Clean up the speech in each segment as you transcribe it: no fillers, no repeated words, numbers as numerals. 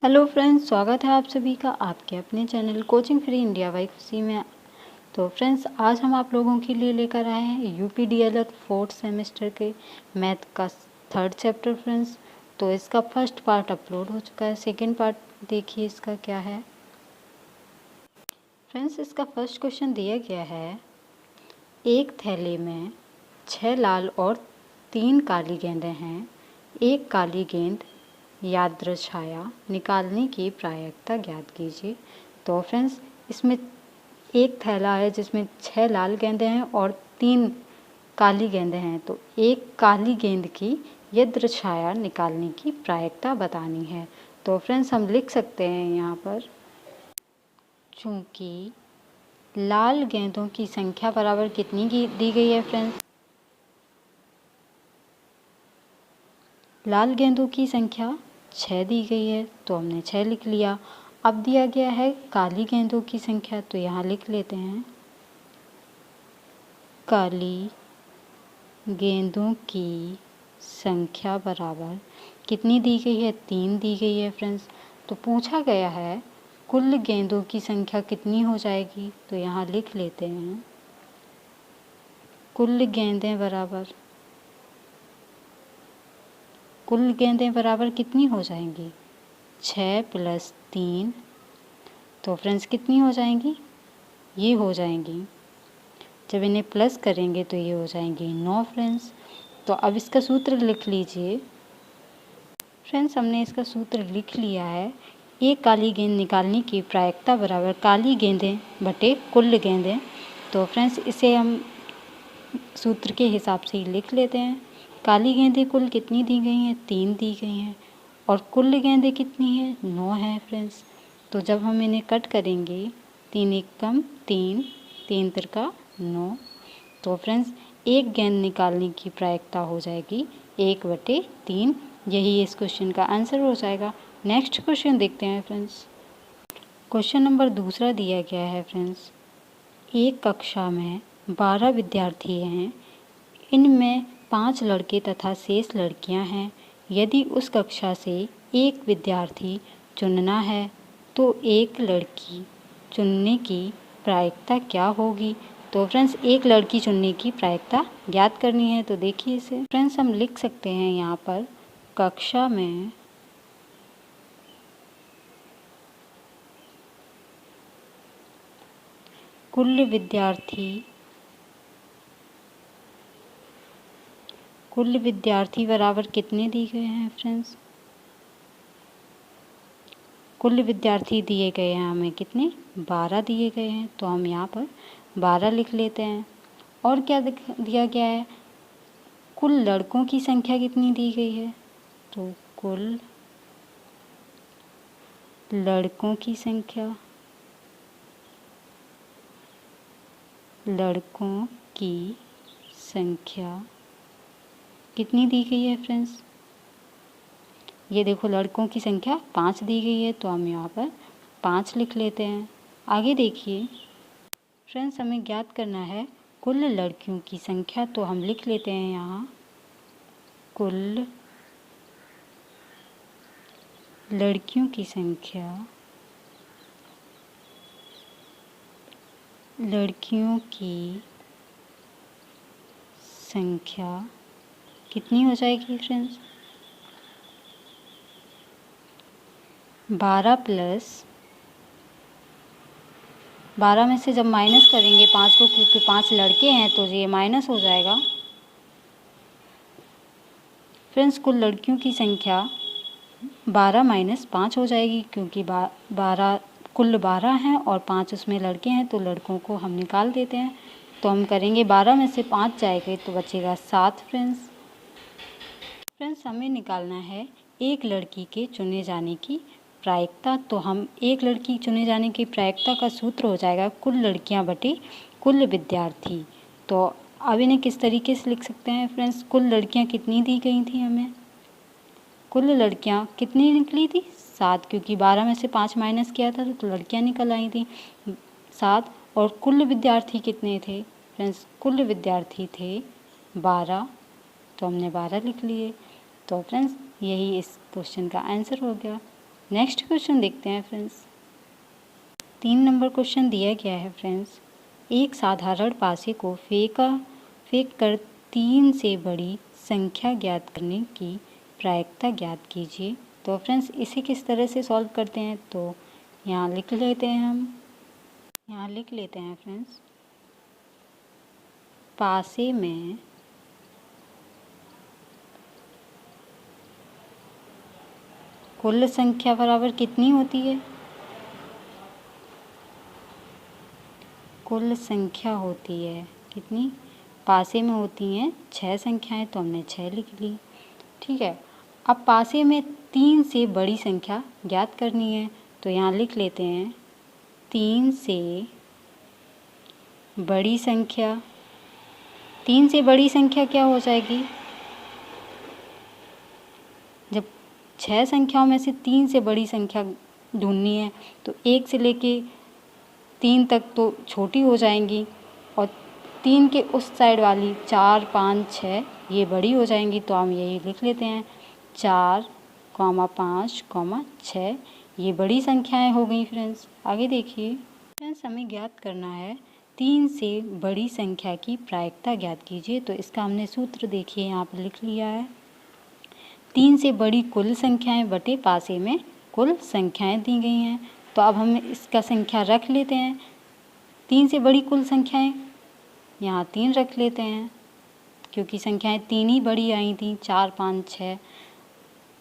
Hello friends, स्वागत है आप सभी का आपके अपने channel coaching free India by खुशी में। तो फ्रेंड्स, आज हम आप लोगों के लिए लेकर आए हैं यूपी डीएलएड 4th सेमेस्टर के मैथ का 3rd चैप्टर फ्रेंड्स। तो इसका फर्स्ट पार्ट अपलोड हो चुका है, सेकंड पार्ट देखिए इसका क्या है। फ्रेंड्स, इसका फर्स्ट क्वेश्चन दिया गया है, एक थैले में 6 लाल और 3 काली गेंदें हैं। एक काली गेंद यादृच्छाया निकालने की प्रायिकता ज्ञात कीजिए। तो फ्रेंड्स, इसमें एक थैला है जिसमें 6 लाल गेंदें हैं और 3 काली गेंदें हैं। तो एक काली गेंद की यादृच्छाया निकालने की प्रायिकता बतानी है। तो फ्रेंड्स, हम लिख सकते हैं यहाँ पर, चूँकि लाल गेंदों की संख्या बराबर कितनी की दी गई है फ्रेंड्स, लाल गेंदों की संख्या 6 दी गई है, तो हमने 6 लिख लिया। अब दिया गया है काली गेंदों की संख्या, तो यहाँ लिख लेते हैं, काली गेंदों की संख्या बराबर कितनी दी गई है, 3 दी गई है फ्रेंड्स। तो पूछा गया है कुल गेंदों की संख्या कितनी हो जाएगी, तो यहाँ लिख लेते हैं, कुल गेंदें बराबर कितनी हो जाएंगी, 6 + 3। तो फ्रेंड्स, कितनी हो जाएंगी, ये हो जाएंगी, जब इन्हें प्लस करेंगे तो ये हो जाएंगी 9 फ्रेंड्स। तो अब इसका सूत्र लिख लीजिए। फ्रेंड्स, हमने इसका सूत्र लिख लिया है, एक काली गेंद निकालने की प्रायिकता बराबर काली गेंदें बटे कुल गेंदें। तो फ्रेंड्स, इसे हम सूत्र के हिसाब से ही लिख लेते हैं। काली गेंदें कुल कितनी दी गई हैं, 3 दी गई हैं, और कुल गेंदें कितनी हैं, 9 हैं फ्रेंड्स। तो जब हम इन्हें कट करेंगे, 3 एकम 3, 3 तिरका 9। तो फ्रेंड्स, एक गेंद निकालने की प्रायिकता हो जाएगी 1/3। यही इस क्वेश्चन का आंसर हो जाएगा। नेक्स्ट क्वेश्चन देखते हैं फ्रेंड्स। क्वेश्चन नंबर 2 दिया गया है फ्रेंड्स, एक कक्षा में 12 विद्यार्थी हैं, इनमें 5 लड़के तथा शेष लड़कियां हैं। यदि उस कक्षा से एक विद्यार्थी चुनना है तो एक लड़की चुनने की प्रायिकता क्या होगी। तो फ्रेंड्स, एक लड़की चुनने की प्रायिकता ज्ञात करनी है। तो देखिए इसे फ्रेंड्स, हम लिख सकते हैं यहाँ पर, कक्षा में कुल विद्यार्थी बराबर कितने दिए गए हैं फ्रेंड्स, कुल विद्यार्थी दिए गए हैं हमें कितने, 12 दिए गए हैं। तो हम यहाँ पर 12 लिख लेते हैं। और क्या दिया गया है, कुल लड़कों की संख्या कितनी दी गई है, तो कुल लड़कों की संख्या कितनी दी गई है फ्रेंड्स, ये देखो लड़कों की संख्या 5 दी गई है, तो हम यहाँ पर 5 लिख लेते हैं। आगे देखिए फ्रेंड्स, हमें ज्ञात करना है कुल लड़कियों की संख्या। तो हम लिख लेते हैं यहाँ, कुल लड़कियों की संख्या कितनी हो जाएगी फ्रेंड्स, 12 में से जब माइनस करेंगे 5 को, क्योंकि 5 लड़के हैं तो ये माइनस हो जाएगा। फ्रेंड्स, कुल लड़कियों की संख्या 12 - 5 हो जाएगी, क्योंकि 12 कुल 12 हैं और 5 उसमें लड़के हैं, तो लड़कों को हम निकाल देते हैं। तो हम करेंगे 12 में से 5 जाएंगे तो बचेगा 7 फ्रेंड्स। हमें निकालना है एक लड़की के चुने जाने की प्रायिकता। तो हम एक लड़की चुने जाने की प्रायिकता का सूत्र हो जाएगा कुल लड़कियां बटे कुल विद्यार्थी। तो अब इन्हें किस तरीके से लिख सकते हैं फ्रेंड्स, कुल लड़कियां कितनी दी गई थी हमें, कुल लड़कियां कितनी निकली थी, 7, क्योंकि 12 में से 5 माइनस किया था तो लड़कियां निकल आई थी 7। और कुल विद्यार्थी कितने थे फ्रेंड्स, कुल विद्यार्थी थे 12, तो हमने 12 लिख लिए। तो फ्रेंड्स, यही इस क्वेश्चन का आंसर हो गया। नेक्स्ट क्वेश्चन देखते हैं फ्रेंड्स। 3 नंबर क्वेश्चन दिया गया है फ्रेंड्स, एक साधारण पासे को फेंक कर 3 से बड़ी संख्या ज्ञात करने की प्रायिकता ज्ञात कीजिए। तो फ्रेंड्स इसे किस तरह से सॉल्व करते हैं, तो यहाँ लिख लेते हैं हम, यहाँ लिख लेते हैं फ्रेंड्स, पासे में कुल संख्या बराबर कितनी होती है, कुल संख्या होती है कितनी, पासे में होती हैं 6 संख्याएं, तो हमने 6 लिख ली। ठीक है, अब पासे में 3 से बड़ी संख्या ज्ञात करनी है, तो यहाँ लिख लेते हैं 3 से बड़ी संख्या। 3 से बड़ी संख्या क्या हो जाएगी, जब 6 संख्याओं में से 3 से बड़ी संख्या ढूंढनी है तो 1 से लेके 3 तक तो छोटी हो जाएंगी और 3 के उस साइड वाली 4, 5, 6 ये बड़ी हो जाएंगी। तो हम यही लिख लेते हैं 4, 5, 6 ये बड़ी संख्याएं हो गई फ्रेंड्स। आगे देखिए फ्रेंड्स, हमें ज्ञात करना है 3 से बड़ी संख्या की प्रायिकता ज्ञात कीजिए। तो इसका हमने सूत्र देखिए यहाँ पर लिख लिया है, 3 से बड़ी कुल संख्याएं बटे पासे में कुल संख्याएं दी गई हैं। तो अब हम इसका संख्या रख लेते हैं, 3 से बड़ी कुल संख्याएं यहाँ 3 रख लेते हैं क्योंकि संख्याएं 3 ही बड़ी आई थी, 4, 5, 6।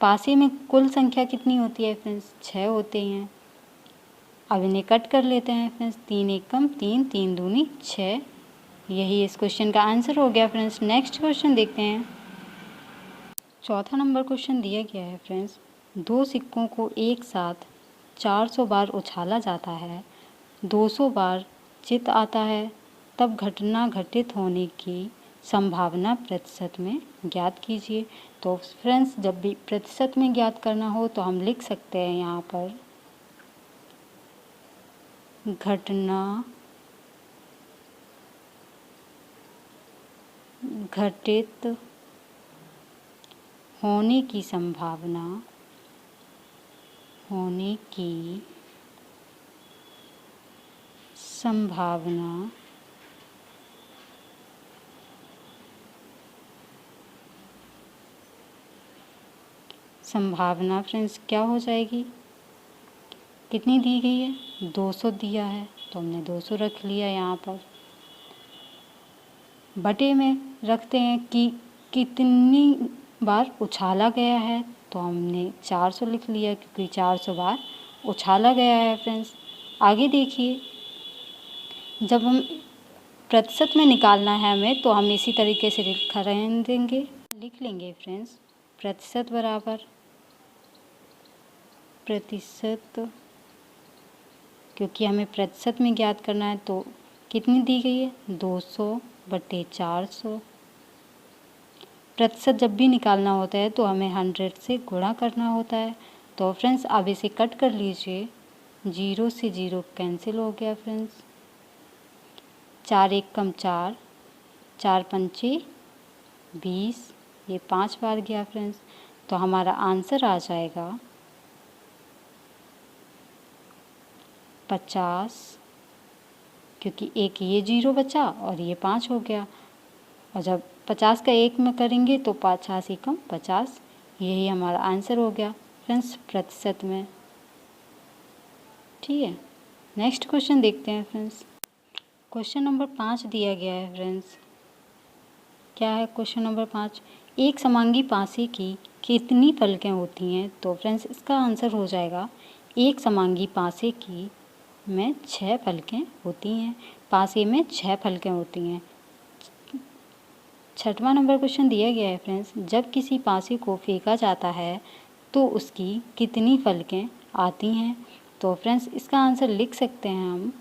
पासे में कुल संख्या कितनी होती है फ्रेंड्स, 6 होते हैं। अब इन्हें कट कर लेते हैं फ्रेंड्स, 3 एकम 3, 3 दूनी 6। यही इस क्वेश्चन का आंसर हो गया फ्रेंड्स। नेक्स्ट क्वेश्चन देखते हैं। चौथा नंबर क्वेश्चन दिया गया है फ्रेंड्स, 2 सिक्कों को एक साथ 400 बार उछाला जाता है, 200 बार चित आता है, तब घटना घटित होने की संभावना प्रतिशत में ज्ञात कीजिए। तो फ्रेंड्स जब भी प्रतिशत में ज्ञात करना हो तो हम लिख सकते हैं यहाँ पर घटना घटित होने की संभावना फ्रेंड्स क्या हो जाएगी, कितनी दी गई है, 200 दिया है तो हमने 200 रख लिया। यहाँ पर बटे में रखते हैं कि कितनी बार उछाला गया है, तो हमने 400 लिख लिया क्योंकि 400 बार उछाला गया है फ्रेंड्स। आगे देखिए, जब हम प्रतिशत में निकालना है हमें तो हम इसी तरीके से लिख लेंगे फ्रेंड्स, प्रतिशत बराबर प्रतिशत, क्योंकि हमें प्रतिशत में ज्ञात करना है तो कितनी दी गई है, 200 बटे 400। प्रतिशत जब भी निकालना होता है तो हमें 100 से गुणा करना होता है। तो फ्रेंड्स अब इसे कट कर लीजिए, 0 से 0 कैंसिल हो गया फ्रेंड्स, 4 एकम 4, 4 पंचे 20, ये 5 बार गया फ्रेंड्स। तो हमारा आंसर आ जाएगा 50, क्योंकि एक ये 0 बचा और ये 5 हो गया, और जब 50 का 1 में करेंगे तो 50 एकम 50, यही हमारा आंसर हो गया फ्रेंड्स प्रतिशत में। ठीक है, नेक्स्ट क्वेश्चन देखते हैं फ्रेंड्स। क्वेश्चन नंबर 5 दिया गया है फ्रेंड्स, क्या है क्वेश्चन नंबर 5, एक समांगी पासे की कितनी फलकें होती हैं। तो फ्रेंड्स इसका आंसर हो जाएगा, एक समांगी पासे की में 6 फलकें होती हैं, पासे में 6 फलकें होती हैं। 6वां नंबर क्वेश्चन दिया गया है फ्रेंड्स, जब किसी पासे को फेंका जाता है तो उसकी कितनी फलकें आती हैं। तो फ्रेंड्स इसका आंसर लिख सकते हैं हम,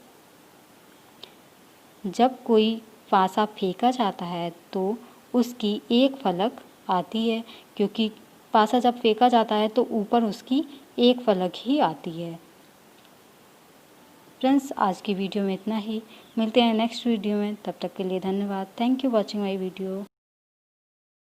जब कोई पासा फेंका जाता है तो उसकी एक फलक आती है, क्योंकि पासा जब फेंका जाता है तो ऊपर उसकी एक फलक ही आती है। फ्रेंड्स आज की वीडियो में इतना ही, मिलते हैं नेक्स्ट वीडियो में, तब तक के लिए धन्यवाद। Thank you watching my video.